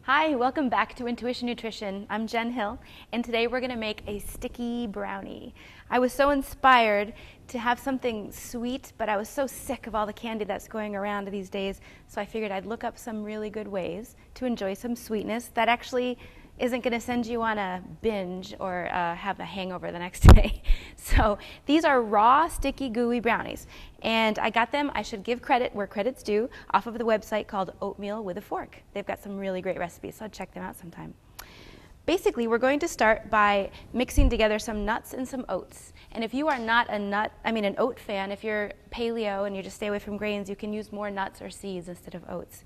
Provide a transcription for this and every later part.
Hi, welcome back to Intuition Nutrition. I'm Jen Hill, and today we're going to make a sticky brownie. I was so inspired to have something sweet, but I was so sick of all the candy that's going around these days, so I figured I'd look up some really good ways to enjoy some sweetness that actually isn't going to send you on a binge or have a hangover the next day. So these are raw, sticky, gooey brownies. And I got them, I should give credit where credit's due, off of the website called Oatmeal with a Fork. They've got some really great recipes, so check them out sometime. Basically, we're going to start by mixing together some nuts and some oats. And if you are not an oat fan, if you're paleo and you just stay away from grains, you can use more nuts or seeds instead of oats.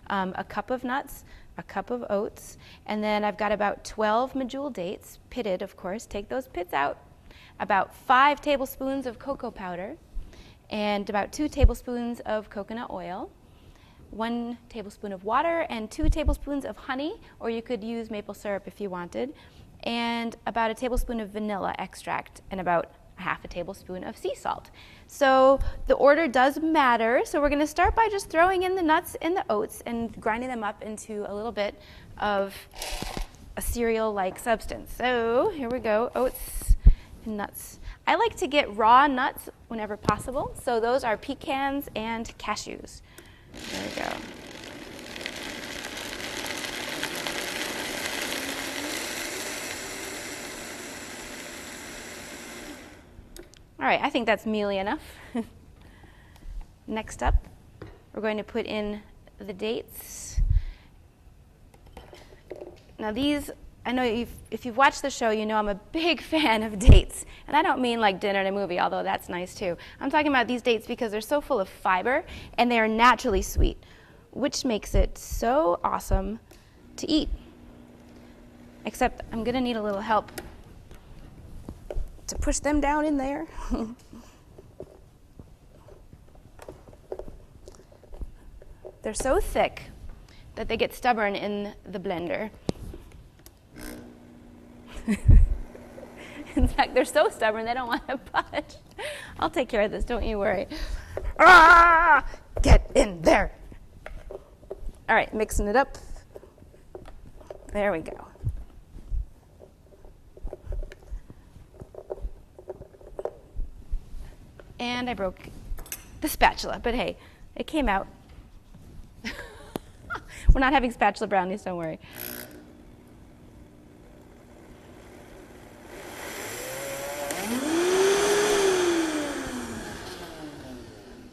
A cup of nuts, a cup of oats, and then I've got about 12 medjool dates, pitted of course, take those pits out, about 5 tablespoons of cocoa powder, and about 2 tablespoons of coconut oil, 1 tablespoon of water, and 2 tablespoons of honey, or you could use maple syrup if you wanted, and about a tablespoon of vanilla extract, and about half a tablespoon of sea salt. So the order does matter, so we're going to start by just throwing in the nuts and the oats and grinding them up into a little bit of a cereal-like substance. So here we go, oats and nuts. I like to get raw nuts whenever possible, so those are pecans and cashews. There we go. All right, I think that's mealy enough. Next up, we're going to put in the dates. Now these, I know if you've watched the show, you know I'm a big fan of dates. And I don't mean like dinner and a movie, although that's nice too. I'm talking about these dates because they're so full of fiber and they are naturally sweet, which makes it so awesome to eat. Except I'm gonna need a little help to push them down in there. They're so thick that they get stubborn in the blender. In fact, they're so stubborn they don't want to budge. I'll take care of this, don't you worry. Ah! Get in there. All right, mixing it up. There we go. And I broke the spatula, but hey, it came out. We're not having spatula brownies, don't worry.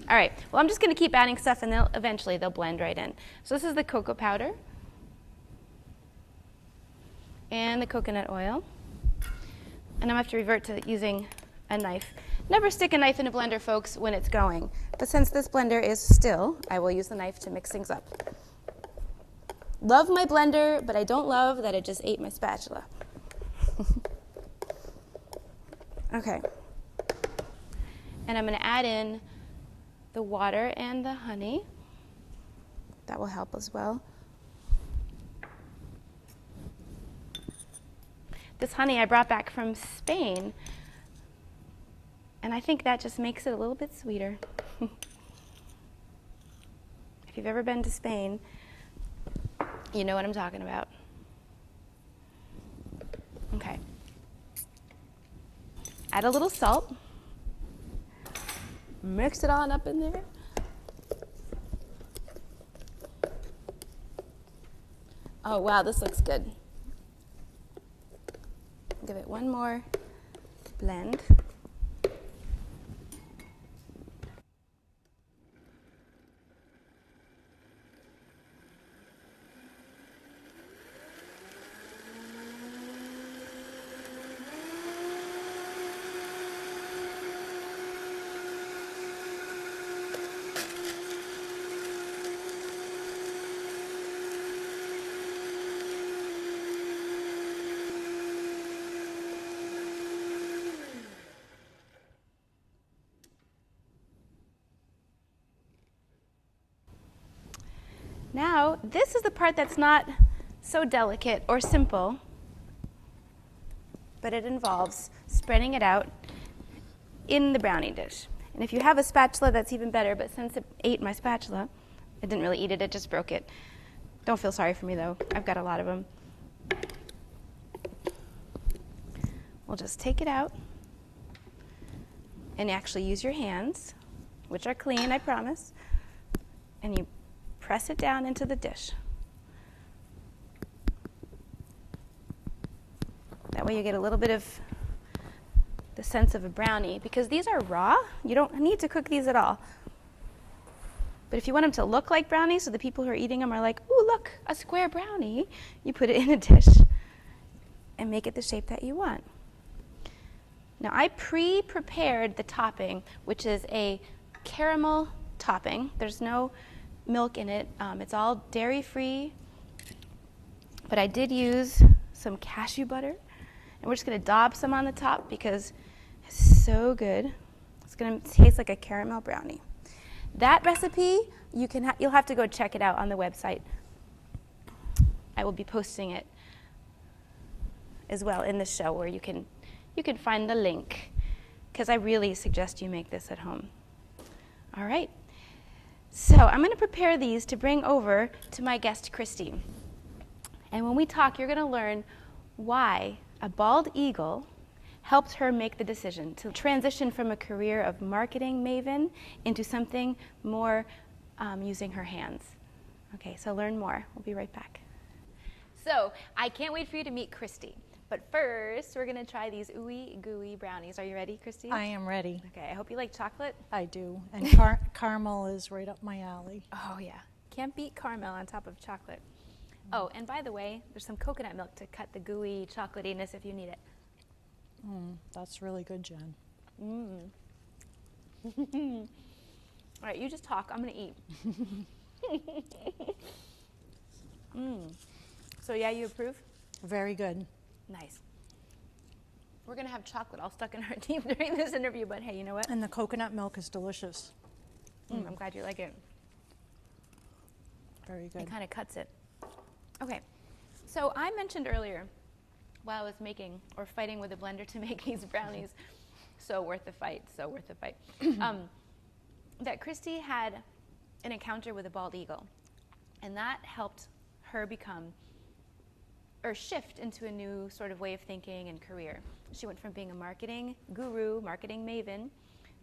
All right, well, I'm just going to keep adding stuff, and eventually they'll blend right in. So this is the cocoa powder and the coconut oil. And I'm going to have to revert to using a knife. Never stick a knife in a blender, folks, when it's going. But since this blender is still, I will use the knife to mix things up. Love my blender, but I don't love that it just ate my spatula. Okay. And I'm going to add in the water and the honey. That will help as well. This honey I brought back from Spain, and I think that just makes it a little bit sweeter. If you've ever been to Spain, you know what I'm talking about. Okay. Add a little salt. Mix it on up in there. Oh, wow, this looks good. Give it one more blend. Now, this is the part that's not so delicate or simple, but it involves spreading it out in the brownie dish. And if you have a spatula, that's even better, but since it ate my spatula, it didn't really eat it, it just broke it. Don't feel sorry for me though. I've got a lot of them. We'll just take it out and actually use your hands, which are clean, I promise, and you press it down into the dish. That way you get a little bit of the sense of a brownie, because these are raw. You don't need to cook these at all. But if you want them to look like brownies, so the people who are eating them are like, ooh, look, a square brownie, you put it in a dish and make it the shape that you want. Now, I pre-prepared the topping, which is a caramel topping. There's no milk in it. It's all dairy-free. But I did use some cashew butter. And we're just going to daub some on the top because it's so good. It's going to taste like a caramel brownie. That recipe, you'll have to go check it out on the website. I will be posting it as well in the show, where you can find the link, because I really suggest you make this at home. All right. So I'm going to prepare these to bring over to my guest, Kristi. And when we talk, you're going to learn why a bald eagle helped her make the decision to transition from a career of marketing maven into something more using her hands. Okay, so learn more. We'll be right back. So I can't wait for you to meet Kristi. But first, we're going to try these gooey brownies. Are you ready, Kristi? I am ready. Okay, I hope you like chocolate. I do. And caramel is right up my alley. Oh, yeah. Can't beat caramel on top of chocolate. Oh, and by the way, there's some coconut milk to cut the gooey chocolatiness if you need it. That's really good, Jen. All right, you just talk. I'm going to eat. So, yeah, you approve? Very good. Nice. We're going to have chocolate all stuck in our teeth during this interview, but hey, you know what? And the coconut milk is delicious. I'm glad you like it. Very good. It kind of cuts it. Okay, so I mentioned earlier, while I was making or fighting with a blender to make these brownies, so worth the fight, that Kristi had an encounter with a bald eagle, and that helped her shift into a new sort of way of thinking and career. She went from being a marketing guru, marketing maven,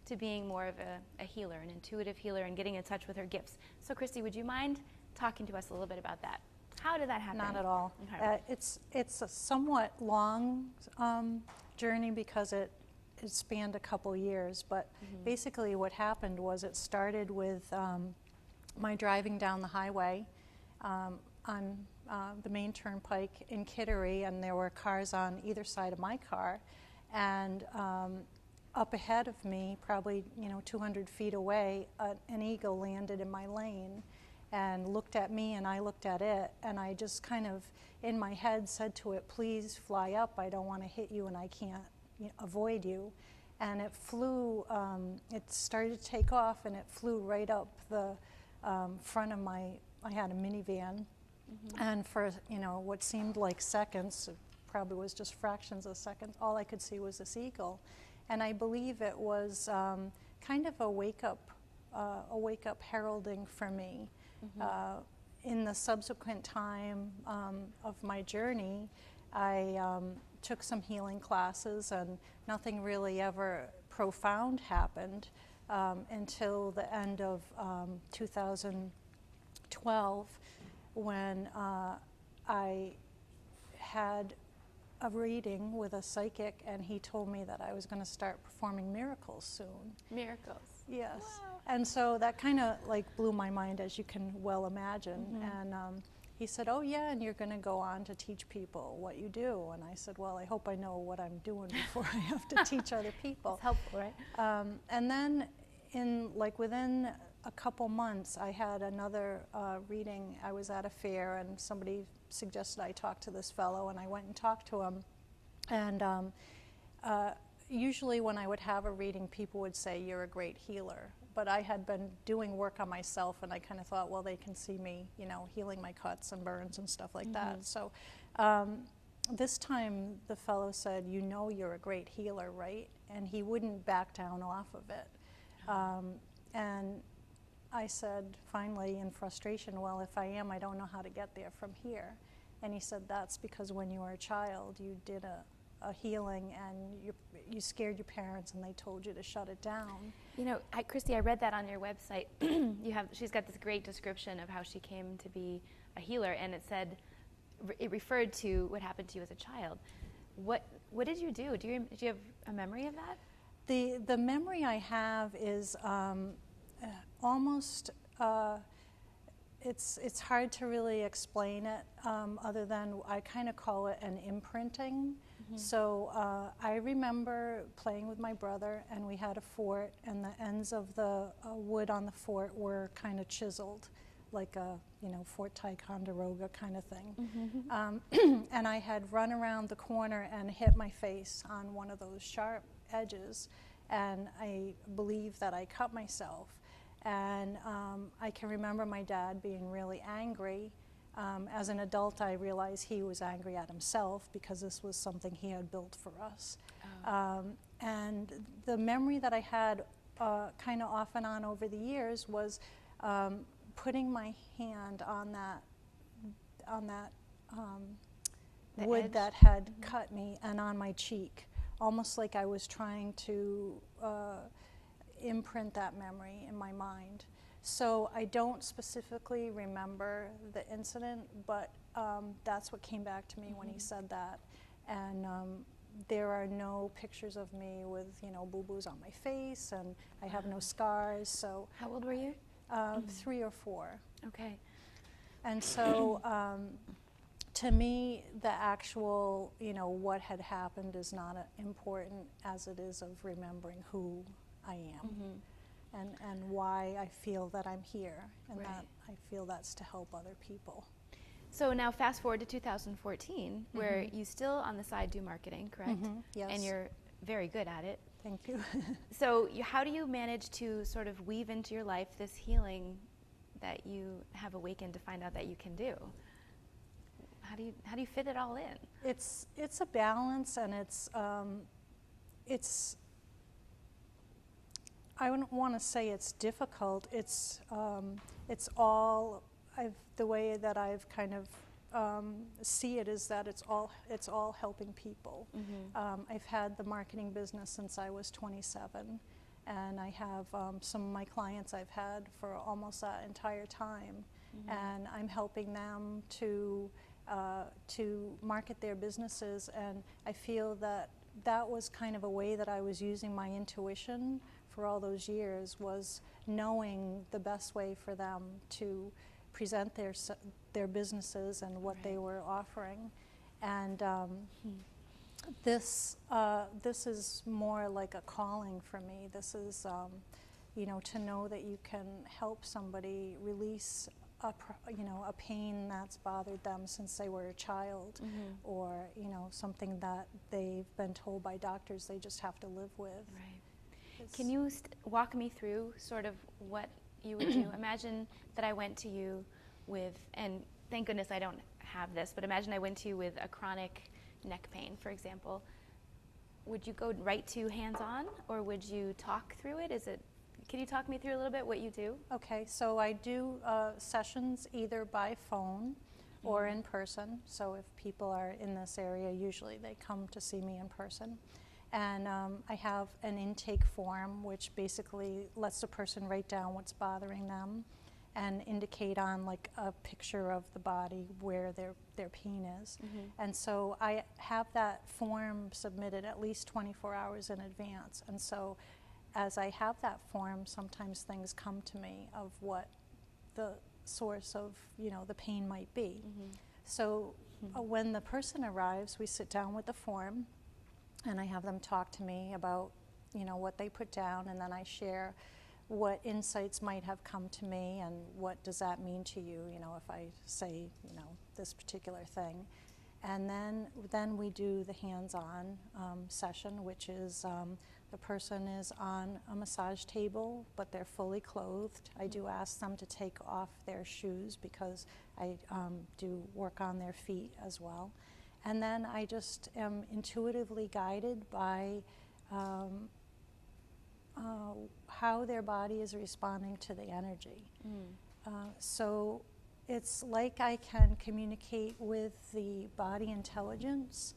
to being more of a healer, an intuitive healer, and getting in touch with her gifts. So Kristi, would you mind talking to us a little bit about that? How did that happen? Not at all. Okay. It's a somewhat long journey because it spanned a couple years, but basically what happened was it started with my driving down the highway on the main turnpike in Kittery, and there were cars on either side of my car, and up ahead of me, probably 200 feet away, an eagle landed in my lane and looked at me, and I looked at it, and I just kind of in my head said to it, please fly up, I don't want to hit you and I can't avoid you. And it flew, it started to take off, and it flew right up the front of I had a minivan, and for what seemed like seconds, it probably was just fractions of seconds, all I could see was this eagle. And I believe it was kind of a wake-up heralding for me. In the subsequent time of my journey, I took some healing classes, and nothing really ever profound happened until the end of 2012, when I had a reading with a psychic, and he told me that I was going to start performing miracles soon. Miracles. Yes. Wow. And so that kind of blew my mind, as you can well imagine. And he said, oh yeah, and you're going to go on to teach people what you do. And I said, well, I hope I know what I'm doing before I have to teach other people. It's helpful, right? And then within a couple months, I had another reading. I was at a fair, and somebody suggested I talk to this fellow, and I went and talked to him. And usually when I would have a reading, people would say, you're a great healer. But I had been doing work on myself, and I kind of thought, well, they can see me, healing my cuts and burns and stuff like that. So this time the fellow said, you're a great healer, right? And he wouldn't back down off of it. And I said finally in frustration, well, if I am, I don't know how to get there from here. And he said, that's because when you were a child, you did a healing and you scared your parents and they told you to shut it down. You know, Kristi, I read that on your website. She's got this great description of how she came to be a healer, and it said, it referred to what happened to you as a child. What did you do? Do you have a memory of that? The memory I have is almost, it's hard to really explain it other than I kind of call it an imprinting. Mm-hmm. So I remember playing with my brother, and we had a fort, and the ends of the wood on the fort were kind of chiseled, like a Fort Ticonderoga kind of thing. Mm-hmm. And I had run around the corner and hit my face on one of those sharp edges, and I believe that I cut myself. And I can remember my dad being really angry. As an adult, I realized he was angry at himself because this was something he had built for us. Oh. And the memory that I had kind of off and on over the years was putting my hand on that wood edge that had mm-hmm. cut me, and on my cheek, almost like I was trying to imprint that memory in my mind. So I don't specifically remember the incident, but that's what came back to me mm-hmm. when he said that. And there are no pictures of me with boo-boos on my face, and I have no scars. So how old were you? 3 or 4. Okay. And so to me, the actual what had happened is not important as it is of remembering who I am. Mm-hmm. and why I feel that I'm here, and right. that I feel that's to help other people. So now fast forward to 2014, mm-hmm. where you still on the side do marketing, correct? Mm-hmm. Yes. And you're very good at it. Thank you. So how do you manage to sort of weave into your life this healing that you have awakened to find out that you can do? How do you fit it all in? It's a balance, and it's I wouldn't want to say it's difficult. It's all the way that I've kind of see it is that it's all helping people. Mm-hmm. I've had the marketing business since I was 27, and I have some of my clients I've had for almost that entire time, mm-hmm. and I'm helping them to market their businesses, and I feel that was kind of a way that I was using my intuition for all those years, was knowing the best way for them to present their businesses and what right. they were offering. And this is more like a calling for me. This is to know that you can help somebody release a pain that's bothered them since they were a child, mm-hmm. or something that they've been told by doctors they just have to live with. Right. Can you walk me through sort of what you would do? Imagine that I went to you with, and thank goodness I don't have this, but imagine I went to you with a chronic neck pain, for example. Would you go right to hands-on, or would you talk through it? Can you talk me through a little bit what you do? Okay, so I do sessions either by phone mm-hmm. or in person. So if people are in this area, usually they come to see me in person. And I have an intake form, which basically lets the person write down what's bothering them and indicate on like a picture of the body where their pain is. Mm-hmm. And so I have that form submitted at least 24 hours in advance. And so as I have that form, sometimes things come to me of what the source of the pain might be. Mm-hmm. So mm-hmm. When the person arrives, we sit down with the form, and I have them talk to me about what they put down, and then I share what insights might have come to me and what does that mean to you, if I say this particular thing. And then we do the hands-on session, which is the person is on a massage table, but they're fully clothed. I do ask them to take off their shoes because I do work on their feet as well. And then I just am intuitively guided by how their body is responding to the energy. So it's like I can communicate with the body intelligence.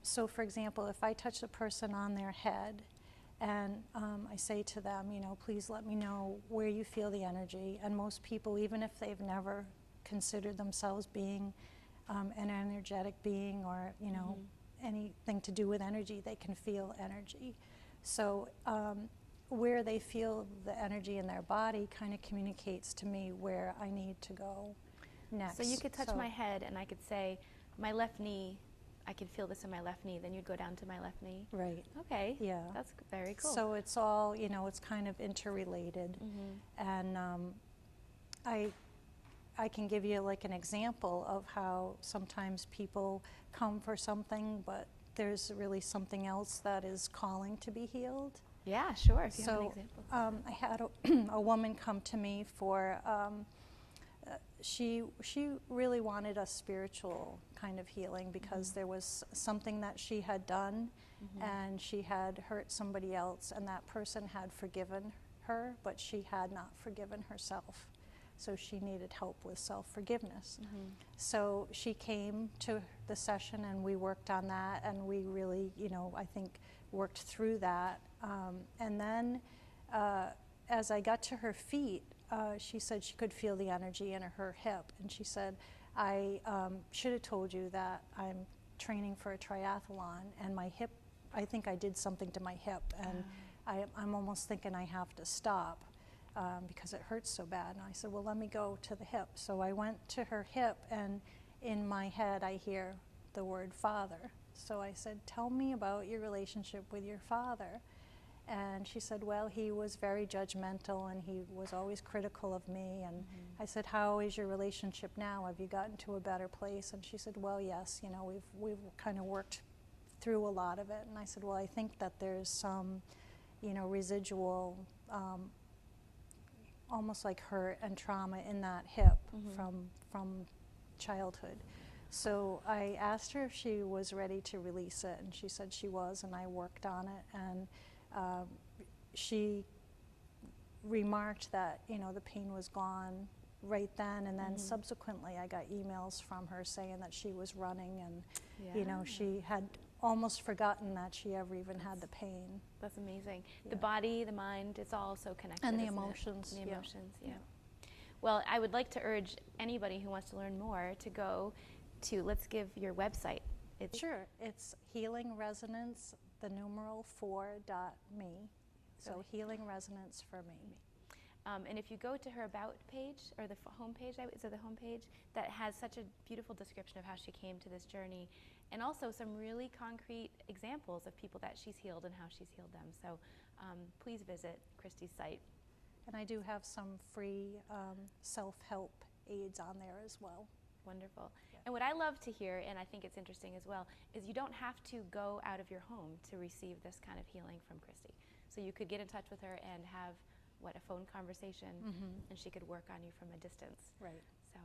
So for example, if I touch a person on their head and I say to them, please let me know where you feel the energy. And most people, even if they've never considered themselves being an energetic being or, anything to do with energy, they can feel energy. So where they feel the energy in their body kind of communicates to me where I need to go next. So you could touch my head and I could say, my left knee, I could feel this in my left knee. Then you'd go down to my left knee. Right. Okay. Yeah. That's very cool. So it's all, it's kind of interrelated. And I can give you like an example of how sometimes people come for something, but there's really something else that is calling to be healed. Yeah, sure. If you have an example. I had a woman come to me for, she really wanted a spiritual kind of healing because there was something that she had done and she had hurt somebody else, and that person had forgiven her, but she had not forgiven herself. So she needed help with self-forgiveness. So she came to the session and we worked on that, and we really, I think worked through that. And then as I got to her feet, she said she could feel the energy in her hip. And she said, I should have told you that I'm training for a triathlon, and my hip, I think I did something to my hip, and I'm almost thinking I have to stop. Because it hurts so bad. And I said, well, let me go to the hip. So I went to her hip, and in my head I hear the word father. So I said, tell me about your relationship with your father. And she said, well, he was very judgmental and he was always critical of me. And I said, how is your relationship now? Have you gotten to a better place? And she said, well, yes, we've kind of worked through a lot of it. And I said, well, I think that there's some, residual almost like hurt and trauma in that hip from childhood. So I asked her if she was ready to release it, and she said she was, and I worked on it. And she remarked that, the pain was gone right then, and then subsequently I got emails from her saying that she was running, and she had almost forgotten that she ever even had the pain. That's amazing. Yeah. The body, the mind, it's all so connected. And the emotions. The emotions, yeah. Well, I would like to urge anybody who wants to learn more to go to, let's give your website. Sure. It's Healing Resonance, the numeral 4.me. So Healing Resonance for me. And if you go to her About page, or the home page, is it the home page, that has such a beautiful description of how she came to this journey, and also some really concrete examples of people that she's healed and how she's healed them. So please visit Kristi's site. And I do have some free self-help aids on there as well. Wonderful. Yeah. And what I love to hear, and I think it's interesting as well, is you don't have to go out of your home to receive this kind of healing from Kristi. So you could get in touch with her and have a phone conversation, and she could work on you from a distance. Right. So,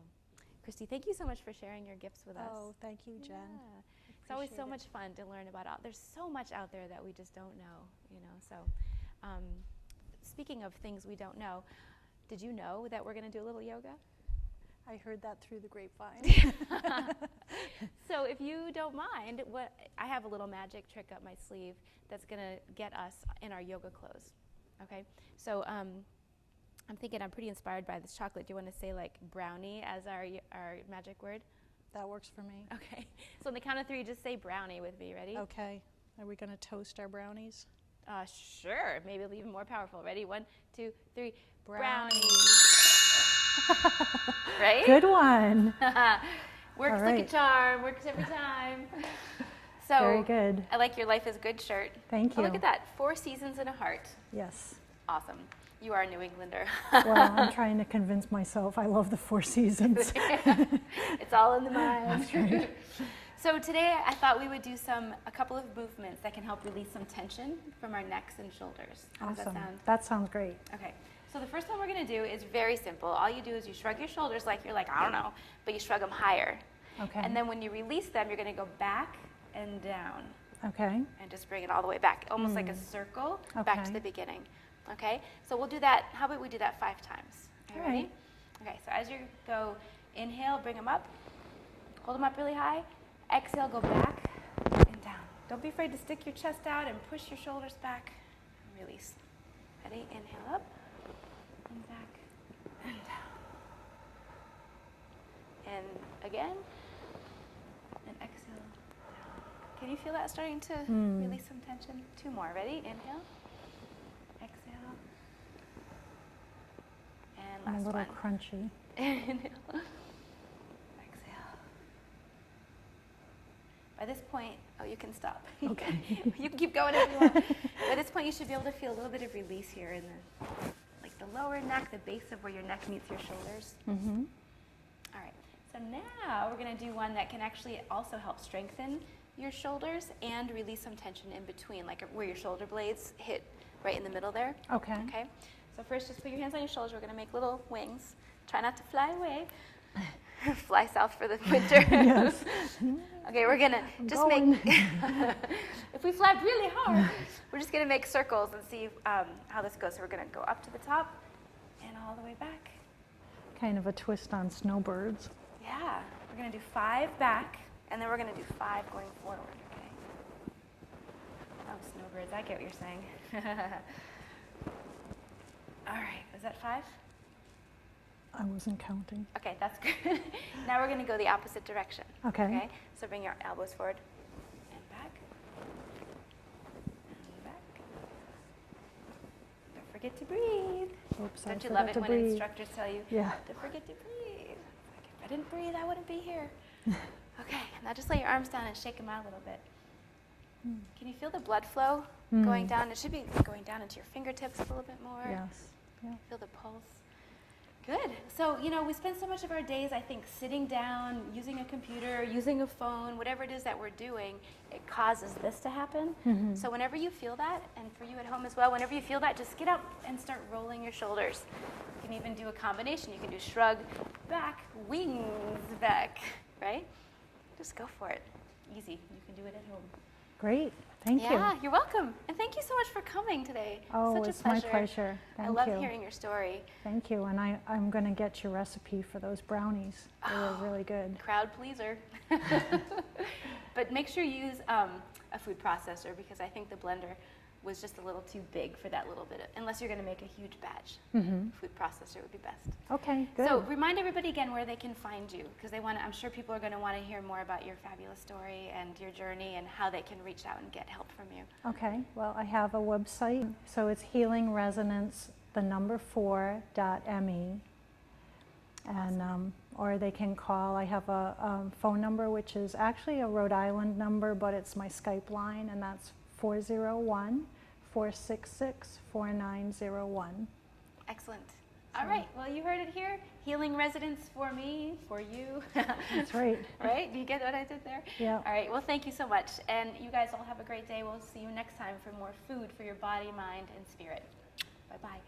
Kristi, thank you so much for sharing your gifts with us. Oh, thank you, Jen. Yeah. It's always so much fun to learn about. There's so much out there that we just don't know, So, speaking of things we don't know, did you know that we're going to do a little yoga? I heard that through the grapevine. So if you don't mind, I have a little magic trick up my sleeve that's going to get us in our yoga clothes. Okay, so I'm thinking I'm pretty inspired by this chocolate. Do you want to say like brownie as our magic word? That works for me. Okay, so on the count of 3, just say brownie with me. Ready? Okay. Are we going to toast our brownies? Sure. Maybe it'll be even more powerful. Ready? 1, 2, 3. Brownies. Right? Good one. Works like a charm. Works every time. So, very good. I like your Life is Good shirt. Thank you. Oh, look at that. 4 seasons and a heart. Yes. Awesome. You are a New Englander. Well, I'm trying to convince myself I love the 4 seasons. It's all in the mind. That's right. So today I thought we would do a couple of movements that can help release some tension from our necks and shoulders. How does that sound? That sounds great. Okay. So the first one we're going to do is very simple. All you do is you shrug your shoulders like you're like, I don't know, but you shrug them higher. Okay. And then when you release them, you're going to go back and down. Okay. And just bring it all the way back, almost like a circle back to Okay. the beginning. Okay, so we'll do that. How about we do that 5 times? Are you All ready? right. Okay, so as you go, inhale, bring them up. Hold them up really high. Exhale, go back and down. Don't be afraid to stick your chest out and push your shoulders back. And release. Ready? Inhale up and back and down. And again. And exhale down. Can you feel that starting to release some tension? 2 more. Ready? Inhale. Exhale. And I'm last a little one. crunchy. Inhale. Exhale. By this point, you can stop. Okay. You can keep going if you want. By this point, you should be able to feel a little bit of release here in the lower neck, the base of where your neck meets your shoulders. Mm-hmm. All right. So now we're going to do one that can actually also help strengthen your shoulders and release some tension in between, like where your shoulder blades hit right in the middle there. Okay. Okay. So first, just put your hands on your shoulders. We're going to make little wings. Try not to fly away. Fly south for the winter. Yes. Okay, we're going to just make, if we fly really hard, we're just going to make circles and see how this goes. So we're going to go up to the top and all the way back. Kind of a twist on snowbirds. Yeah, we're going to do 5 back, and then we're going to do 5 going forward, okay? Oh, snowbirds, I get what you're saying. All right, is that 5? I wasn't counting. Okay, that's good. Now we're going to go the opposite direction. Okay. So bring your elbows forward and back. And back. Don't forget to breathe. Oops, Don't you I love forgot it to when breathe. instructors tell you, Yeah. don't forget to breathe. Like, if I didn't breathe, I wouldn't be here. Okay, now just lay your arms down and shake them out a little bit. Can you feel the blood flow going down? It should be going down into your fingertips a little bit more. Yes. Yeah. Feel the pulse. Good. So, we spend so much of our days, I think, sitting down, using a computer, using a phone, whatever it is that we're doing, it causes this to happen. So whenever you feel that, and for you at home as well, whenever you feel that, just get up and start rolling your shoulders. You can even do a combination. You can do shrug, back, wings, back, right? Just go for it. Easy. You can do it at home. Great. Thank you. Yeah, you're welcome. And thank you so much for coming today. Oh, Such it's a pleasure. my pleasure. Thank I love you. hearing your story. Thank you. And I'm going to get your recipe for those brownies. They were really good. Crowd pleaser. But make sure you use a food processor, because I think the blender was just a little too big for that little bit, unless you're going to make a huge batch. Food processor would be best. Okay, good. So remind everybody again where they can find you, because I'm sure people are going to want to hear more about your fabulous story and your journey and how they can reach out and get help from you. Okay, well, I have a website. So it's healingresonance4.me. And or they can call. I have a phone number, which is actually a Rhode Island number, but it's my Skype line, and that's 401-466-4901. Excellent. All right. Well, you heard it here. Healing Residence for me, for you. That's right. Right? Do you get what I did there? Yeah. All right. Well, thank you so much. And you guys all have a great day. We'll see you next time for more food for your body, mind, and spirit. Bye-bye.